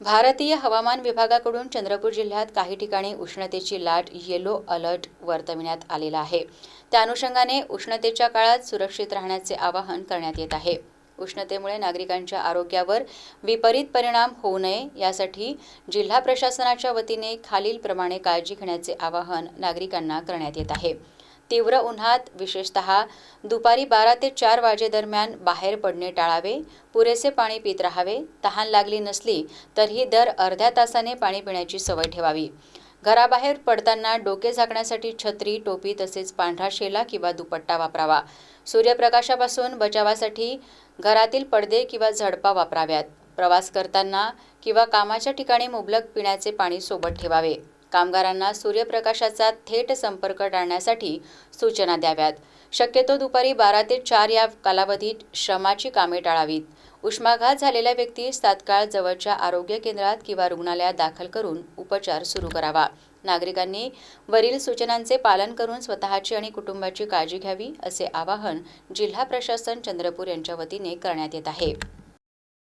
भारतीय हवामान विभागाकडून चंद्रपूर जिल्ह्यात काही ठिकाणी उष्णतेची लाट येलो अलर्ट वर्तविण्यात आलेला आहे। त्या अनुषंगाने उष्णतेच्या काळात सुरक्षित राहण्याचे आवाहन करण्यात येत आहे। उष्णतेमुळे नागरिकांच्या आरोग्यावर विपरीत परिणाम होऊ नये यासाठी जिल्हा प्रशासनाच्या वतीने खालीलप्रमाणे काळजी घेण्याचे आवाहन नागरिकांना करण्यात येत आहे। तीव्र उन्हात विशेषतः दुपारी 12 ते 4 वाजेदरम्यान बाहेर पडणे टाळावे। पुरेसे पाणी पीत राहावे। तहान लागली नसली तरीही दर अर्ध्या तासाने पाणी पिण्याची सवय ठेवावी। घराबाहेर पडताना डोके झाकण्यासाठी छत्री, टोपी तसेच पांढरा शेला किंवा दुपट्टा वापरावा। सूर्यप्रकाशापासून बचावासाठी घरातील पडदे किंवा झडपा वापराव्यात। प्रवास करताना किंवा कामाच्या ठिकाणी मुबलक पिण्याचे पाणी सोबत ठेवावे। कामगारांना सूर्यप्रकाशाचा थेट संपर्क टाळण्यासाठी सूचना द्याव्यात। शक्यतो दुपारी 12 ते 4 या कालावधीत श्रमाची कामे टाळावीत। उष्माघात झालेल्या व्यक्तीस तात्काळ जवळच्या आरोग्य केंद्रात किंवा रुग्णालयात दाखल करून उपचार सुरू करावा। नागरिकांनी वरील सूचनांचे पालन करून स्वतःची आणि कुटुंबाची काळजी घ्यावी असे आवाहन जिल्हा प्रशासन चंद्रपूर यांच्या वतीने करण्यात येत आहे।